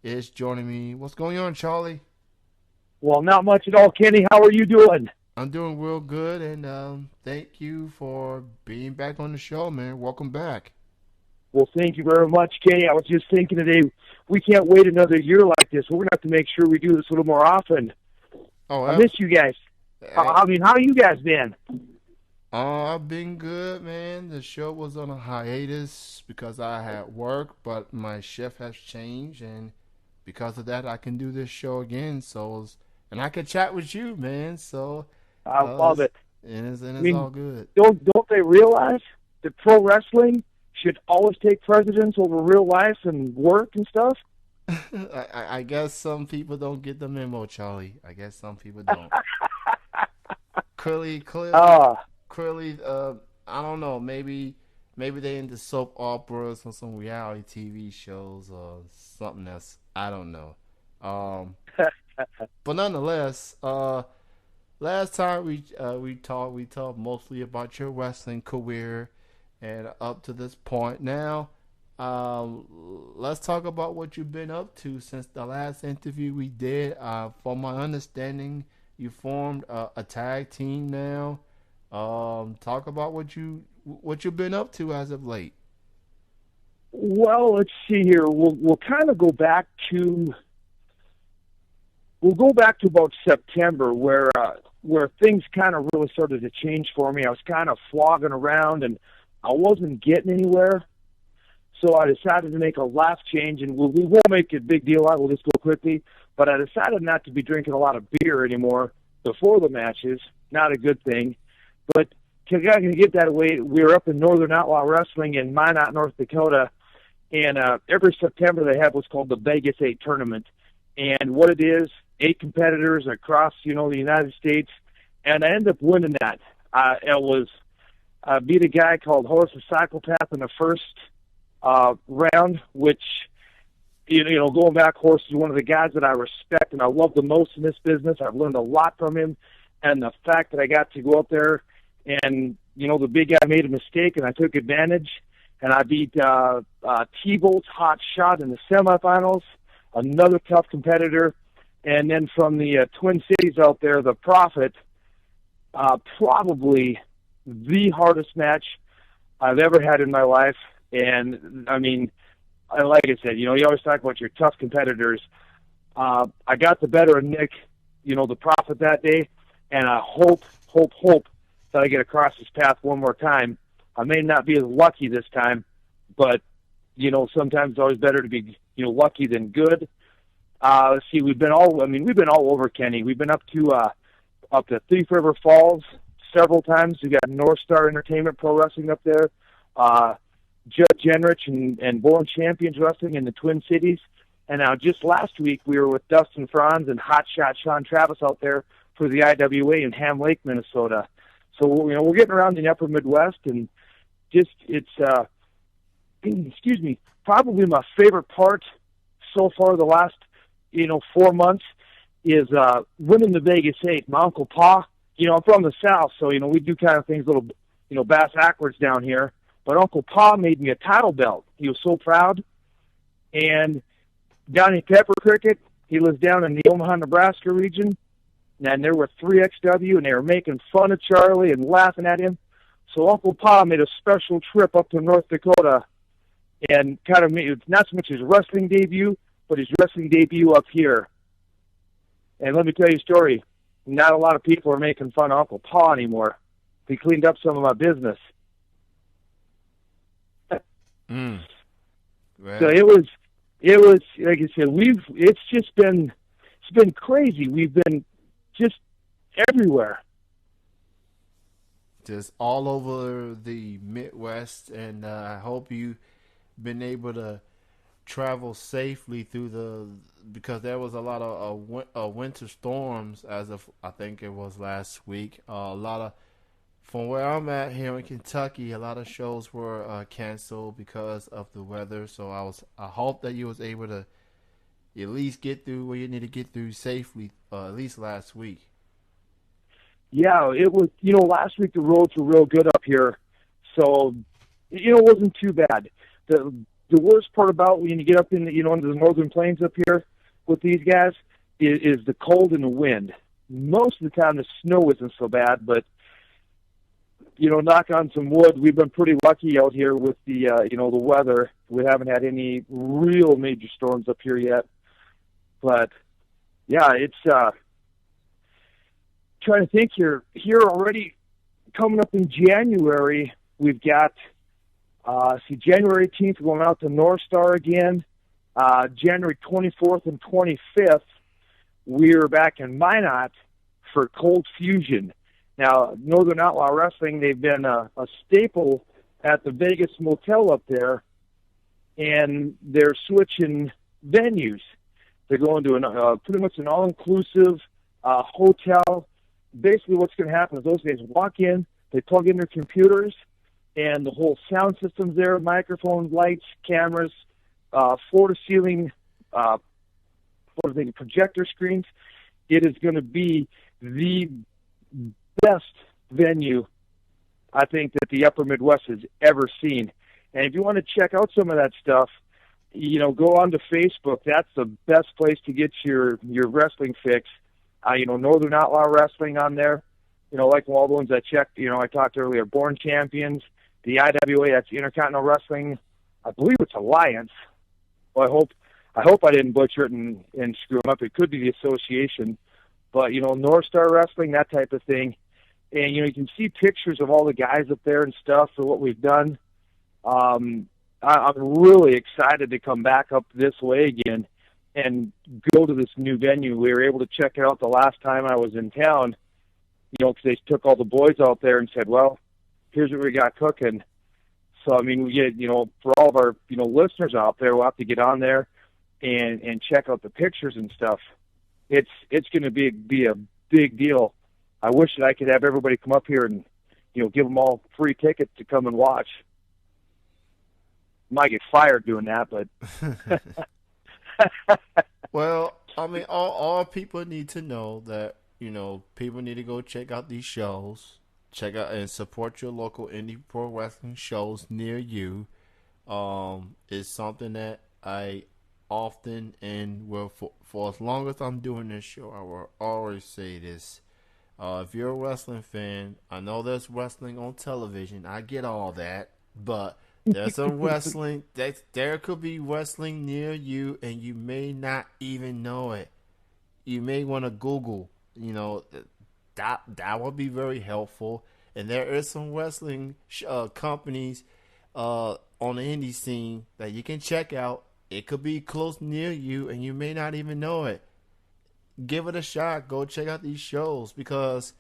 is joining me. What's going on, Charlie? Well, not much at all, Kenny. How are you doing? I'm doing real good, and thank you for being back on the show, man. Welcome back. Well, thank you very much, Kenny. I was just thinking today, we can't wait another year like this. We're going to have to make sure we do this a little more often. Oh, I miss you guys. hey, How you guys been? I've been good, man. The show was on a hiatus because I had work, but my shift has changed, and because of that, I can do this show again. And I can chat with you, man. I Uh, love it's, it. and I it's mean, all good. don't they realize that pro wrestling should always take precedence over real life and work and stuff? I guess some people don't get the memo, Charlie. I guess some people don't. Clearly, clearly, Uh, clearly. I don't know. Maybe they into soap operas or some reality TV shows or something that's I don't know. Um, but nonetheless, last time we talked mostly about your wrestling career, and up to this point now. Let's talk about what you've been up to since the last interview we did. From my understanding, you formed a tag team now. Talk about what you've been up to as of late. well, let's see here. We'll kind of go back to about September, where things kind of really started to change for me. I was kind of flogging around, and I wasn't getting anywhere. So I decided to make a life change, and we won't make a big deal out. We'll just go quickly. But I decided not to be drinking a lot of beer anymore before the matches. Not a good thing. But to get that away, we were up in Northern Outlaw Wrestling in Minot, North Dakota, and every September they have what's called the Vegas 8 tournament. And what it is, 8 competitors across, the United States, and I ended up winning that. It was beat a guy called Horse the Psychopath in the first round, which, going back, Horse is one of the guys that I respect and I love the most in this business. I've learned a lot from him, and the fact that I got to go up there and, the big guy made a mistake and I took advantage, and I beat T-Bolt's Hot Shot in the semifinals, another tough competitor, and then from the Twin Cities out there, the Prophet, probably the hardest match I've ever had in my life. And I mean, like I said, you always talk about your tough competitors. I got the better of Nick, the Prophet that day, and I hope that I get across his path one more time. I may not be as lucky this time, but sometimes it's always better to be lucky than good. Let's see, we've been all over, Kenny. We've been up to Thief River Falls several times. We got North Star Entertainment Pro Wrestling up there. Judge Enrich and Born Champions Wrestling in the Twin Cities. And now just last week we were with Dustin Franz and Hot Shot Sean Travis out there for the IWA in Ham Lake, Minnesota. So, we're getting around the upper Midwest, and it's excuse me, probably my favorite part so far the last, 4 months is winning the Vegas 8. My Uncle Pa, I'm from the South, so, we do kind of things a little, bass backwards down here. But Uncle Pa made me a title belt. He was so proud. And Donnie Pepper Cricket, he lives down in the Omaha, Nebraska region. And there were 3XW, and they were making fun of Charlie and laughing at him. So Uncle Pa made a special trip up to North Dakota and kind of made not so much his wrestling debut, but his wrestling debut up here. And let me tell you a story. Not a lot of people are making fun of Uncle Pa anymore. He cleaned up some of my business. Mm. Well, So it was like I said, it's been crazy. We've been just everywhere. just all over the Midwest, and I hope you've been able to travel safely through because there was a lot of winter storms as of I think it was last week. A lot of from where I'm at here in Kentucky, a lot of shows were canceled because of the weather. So I hope that you was able to at least get through where you need to get through safely, at least last week. Yeah, it was. Last week the roads were real good up here, so it wasn't too bad. the worst part about when you get up in the, into the northern plains up here with these guys is the cold and the wind. Most of the time the snow isn't so bad, but knock on some wood, we've been pretty lucky out here with the the weather. We haven't had any real major storms up here yet. But yeah, it's trying to think here already coming up in January. We've got January 18th we're going out to North Star again. January 24th and 25th we're back in Minot for Cold Fusion. Now, Northern Outlaw Wrestling, they've been a staple at the Vegas Motel up there, and they're switching venues. They're going to pretty much an all-inclusive hotel. Basically, what's going to happen is those guys walk in, they plug in their computers, and the whole sound system's there, microphones, lights, cameras, floor-to-ceiling projector screens. It is going to be the best venue I think that the Upper Midwest has ever seen. And if you want to check out some of that stuff, go on to Facebook. That's the best place to get your wrestling fix. Northern Outlaw Wrestling on there. Like all the ones I checked, I talked earlier, Born Champions, the IWA, that's Intercontinental Wrestling. I believe it's Alliance. Well, I hope I didn't butcher it and screw them up. It could be the association. But, North Star Wrestling, that type of thing. And, you can see pictures of all the guys up there and stuff for what we've done. I'm really excited to come back up this way again and go to this new venue. We were able to check it out the last time I was in town, because they took all the boys out there and said, well, here's what we got cooking. So, we get, for all of our, listeners out there, we'll have to get on there and check out the pictures and stuff. It's going to be a big deal. I wish that I could have everybody come up here and, give them all free tickets to come and watch. Might get fired doing that, but. Well, all people need to know that, people need to go check out these shows, check out and support your local indie pro wrestling shows near you. It's something that I often and will for as long as I'm doing this show, I will always say this. If you're a wrestling fan, I know there's wrestling on television. I get all that, but there's some wrestling there could be wrestling near you, and you may not even know it. You may want to Google. That would be very helpful. And there is some wrestling companies on the indie scene that you can check out. It could be close near you, and you may not even know it. Give it a shot. Go check out these shows, because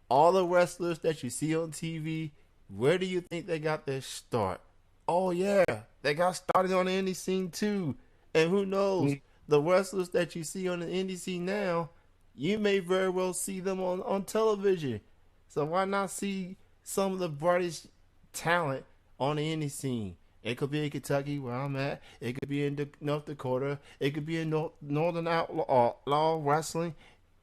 all the wrestlers that you see on TV, where do you think they got their start? Oh, yeah, they got started on the indie scene too. And who knows, the wrestlers that you see on the indie scene now, you may very well see them on television. So why not see some of the brightest talent on the indie scene? It could be in Kentucky, where I'm at. It could be in North Dakota. It could be in Northern Outlaw Wrestling.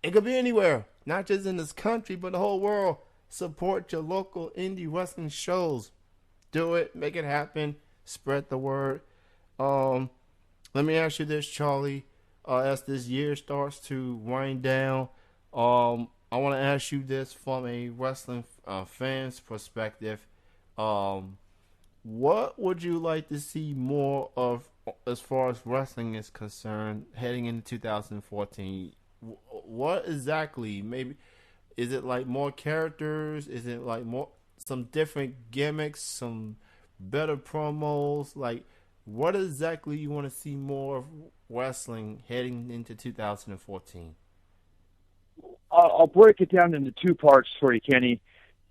It could be anywhere, not just in this country, but the whole world. Support your local indie wrestling shows. Do it. Make it happen. Spread the word. Let me ask you this, Charlie. As this year starts to wind down, I want to ask you this from a wrestling fan's perspective. What would you like to see more of as far as wrestling is concerned heading into 2014? What exactly? Maybe is it like more characters? Is it like some different gimmicks, some better promos? Like, what exactly you want to see more of wrestling heading into 2014? I'll break it down into two parts for you, Kenny.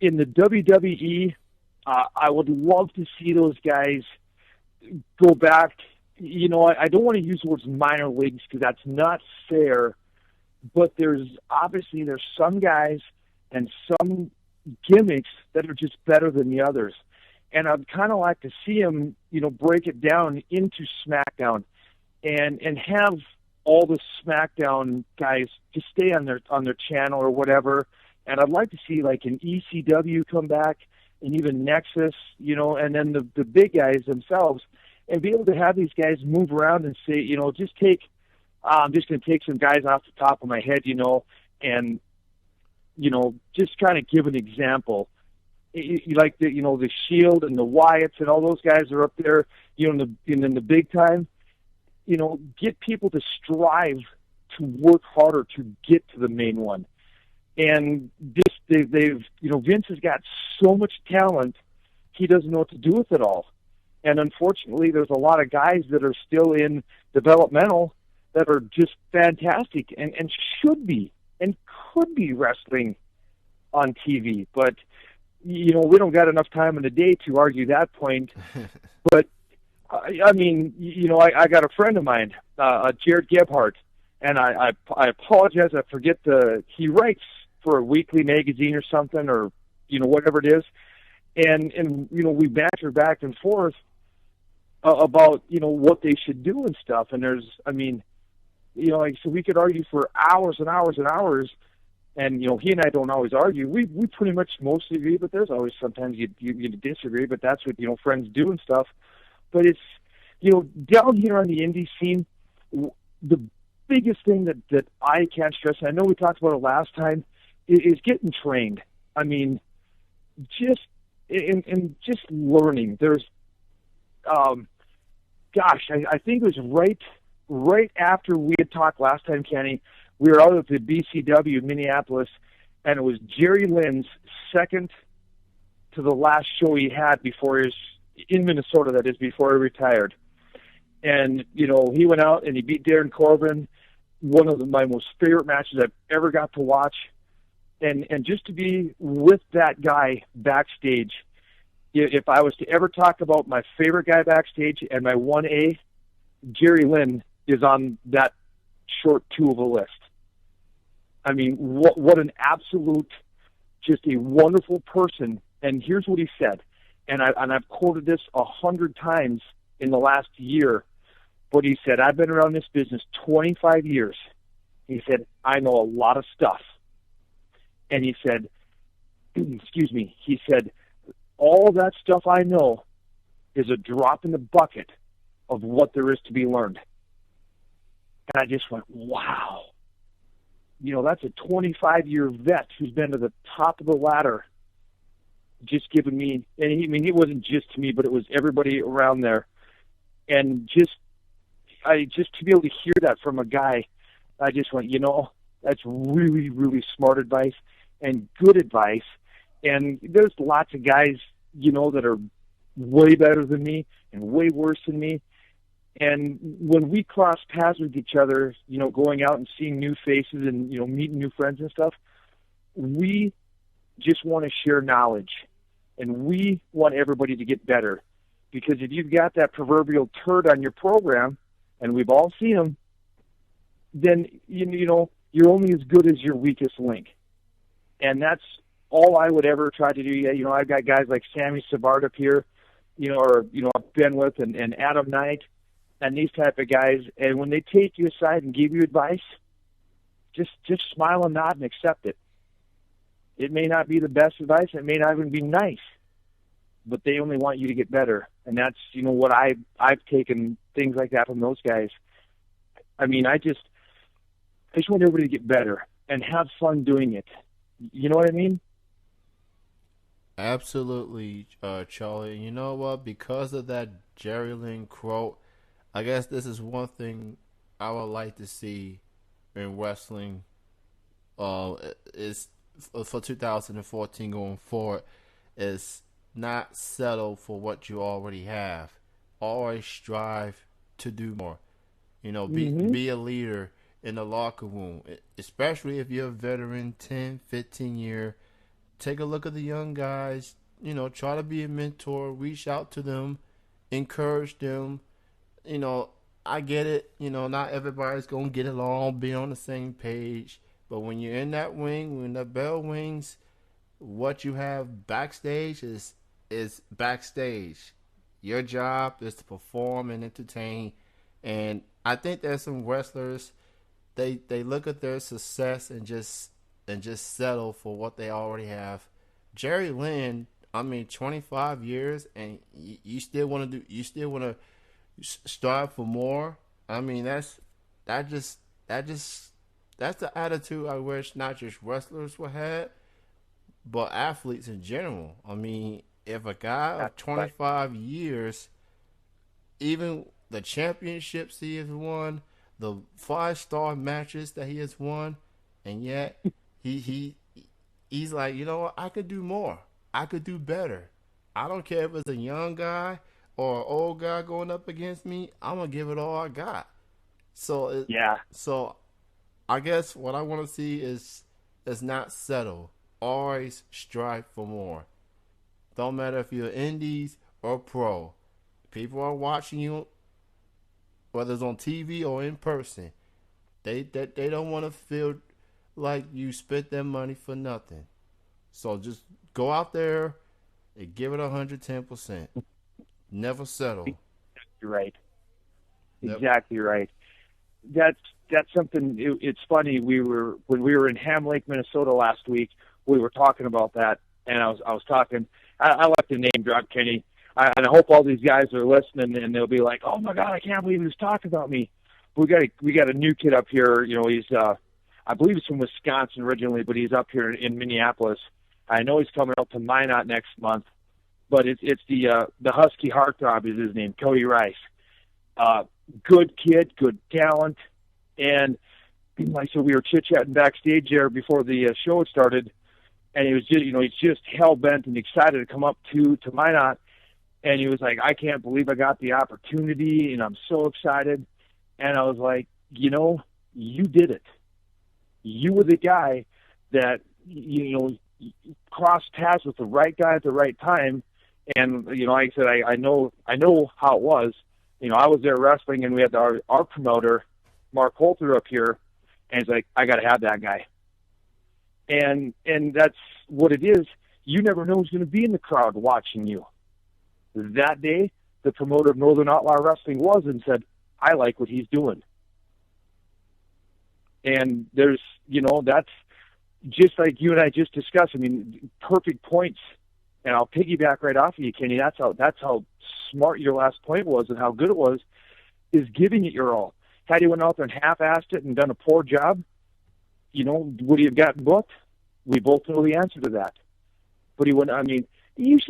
In the WWE, I would love to see those guys go back. I don't want to use the words minor leagues, because that's not fair, but there's some guys and some gimmicks that are just better than the others. And I'd kind of like to see them, break it down into SmackDown and have all the SmackDown guys just stay on their channel or whatever. And I'd like to see like an ECW come back, and even Nexus, and then the big guys themselves and be able to have these guys move around and say, just take, I'm just going to take some guys off the top of my head, and just kind of give an example. You like the Shield and the Wyatts and all those guys are up there, in the big time. Get people to strive to work harder to get to the main one. And they've Vince has got so much talent, he doesn't know what to do with it all. And unfortunately, there's a lot of guys that are still in developmental that are just fantastic and should be and could be wrestling on TV. But, we don't got enough time in the day to argue that point. But, I got a friend of mine, Jared Gebhardt, and I apologize, I forget he writes for a weekly magazine or something, or, whatever it is. And we banter back and forth about, what they should do and stuff. And there's, so we could argue for hours and hours and hours. And, he and I don't always argue. We pretty much mostly agree, but there's always sometimes you disagree, but that's what, friends do and stuff. But it's, down here on the indie scene, the biggest thing that I can't stress, and I know we talked about it last time, is getting trained. Just learning. There's, I think it was right after we had talked last time, Kenny. We were out at the BCW in Minneapolis, and it was Jerry Lynn's second to the last show he had before in Minnesota, that is, before he retired. And, he went out and he beat Darren Corbin, one of my most favorite matches I've ever got to watch. And just to be with that guy backstage, if I was to ever talk about my favorite guy backstage and my 1A, Jerry Lynn is on that short 2 of a list. What an absolute, just a wonderful person. And here's what he said, and I've quoted this 100 times in the last year, but he said, I've been around this business 25 years. He said, I know a lot of stuff. And he said, he said, all that stuff I know is a drop in the bucket of what there is to be learned. And I just went, wow. That's a 25-year vet who's been to the top of the ladder, just giving me, and it wasn't just to me, but it was everybody around there. And just to be able to hear that from a guy, I just went, that's really, really smart advice and good advice. And there's lots of guys, that are way better than me and way worse than me. And when we cross paths with each other, going out and seeing new faces and, meeting new friends and stuff, we just want to share knowledge. And we want everybody to get better. Because if you've got that proverbial turd on your program, and we've all seen them, then, you're only as good as your weakest link. And that's all I would ever try to do. I've got guys like Sammy Savard up here, I've been with, and Adam Knight, and these type of guys. And when they take you aside and give you advice, just smile and nod and accept it. It may not be the best advice. It may not even be nice, but they only want you to get better. And that's, what I've taken things like that from those guys. I just want everybody to get better and have fun doing it. You know what I mean? Absolutely, Charlie. You know what? Because of that Jerry Lynn quote, I guess this is one thing I would like to see in wrestling. Is for 2014 going forward, is not settle for what you already have. Always strive to do more. Be a leader in the locker room, especially if you're a veteran, 10, 15 year. Take a look at the young guys, try to be a mentor, reach out to them, encourage them. I get it, not everybody's going to get along, be on the same page. But when you're in that ring, when the bell rings, what you have backstage is backstage. Your job is to perform and entertain. And I think there's some wrestlers, they look at their success and just settle for what they already have. Jerry Lynn, 25 years, and you still want to strive for more. I mean, that just that just that's the attitude I wish not just wrestlers would have, but athletes in general. I mean, if a guy of That's right. 25 years, even the championships he has won, the 5-star matches that he has won, and yet he he he's like, you know what, I could do more. I could do better. I don't care if it's a young guy or an old guy going up against me. I'm gonna give it all I got. So Yeah, so I guess what I want to see is not settle. Always strive for more. Don't matter if you're indies or pro. People are watching you, whether it's on TV or in person. They don't want to feel like you spent their money for nothing. So just go out there and give it 110%. Never settle. you're right. Yep. Exactly right. That's something. It's funny. When we were in Ham Lake, Minnesota last week. We were talking about that, and I was talking. I like to name drop Kenny, and I hope all these guys are listening, and they'll be like, "Oh my God, I can't believe he was talking about me." We got a new kid up here. You know, he's I believe he's from Wisconsin originally, but he's up here in Minneapolis. I know he's coming up to Minot next month, but it's the Husky Heartthrob is his name, Cody Rice. Good kid, good talent, and like so we were chit chatting backstage there before the show had started, and he was just he's just hell bent and excited to come up to Minot, and he was like, I can't believe I got the opportunity, and I'm so excited, and I was like, you did it. You were the guy that crossed paths with the right guy at the right time, and like I said, I know how it was. I was there wrestling, and we had our promoter, Mark Holter, up here, and he's like, I got to have that guy. And that's what it is. You never know who's going to be in the crowd watching you. That day, the promoter of Northern Outlaw Wrestling was and said, I like what he's doing. And there's, that's just like you and I just discussed. I mean, perfect points. And I'll piggyback right off of you, Kenny. That's how smart your last point was and how good it was, is giving it your all. Had he went out there and half-assed it and done a poor job, would he have gotten booked? We both know the answer to that. But he wouldn't. I mean, you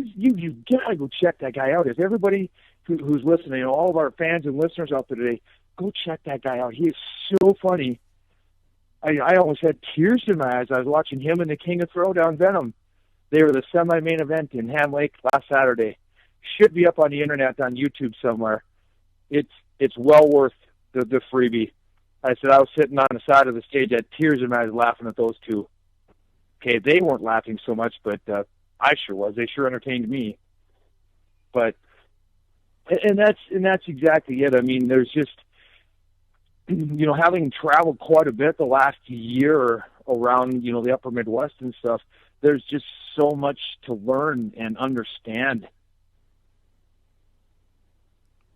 gotta go check that guy out. If everybody who's listening, all of our fans and listeners out there today, go check that guy out. He is so funny. I almost had tears in my eyes. I was watching him and the King of Throwdown, Venom. They were the semi-main event in Ham Lake last Saturday. Should be up on the internet on YouTube somewhere. It's well worth the freebie. I said I was sitting on the side of the stage, had tears in my eyes laughing at those two. Okay, they weren't laughing so much, but I sure was. They sure entertained me. But and that's exactly it. I mean, there's just having traveled quite a bit the last year around the upper Midwest and stuff, there's just so much to learn and understand.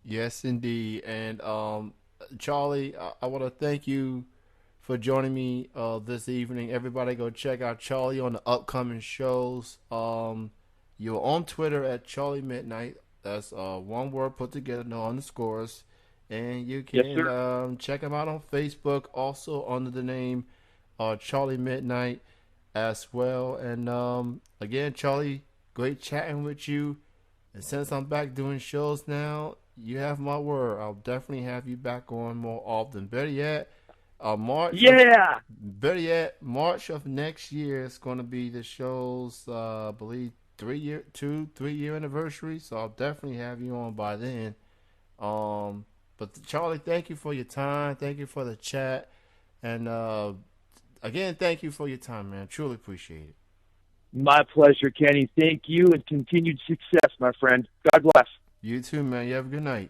Yes, indeed. And Charlie, I want to thank you for joining me this evening. Everybody go check out Charlie on the upcoming shows. You're on Twitter at Charlie Midnite. That's one word put together, no underscores. And you can check him out on Facebook, also under the name Charlie Midnite as well. And again, Charlie, great chatting with you. And since I'm back doing shows now, you have my word. I'll definitely have you back on more often. Better yet, March. Yeah. Better yet, March of next year is going to be the show's, I believe, 3 year anniversary. So I'll definitely have you on by then. But Charlie, thank you for your time. Thank you for the chat. And again, thank you for your time, man. Truly appreciate it. My pleasure, Kenny. Thank you, and continued success, my friend. God bless. You too, man. You have a good night.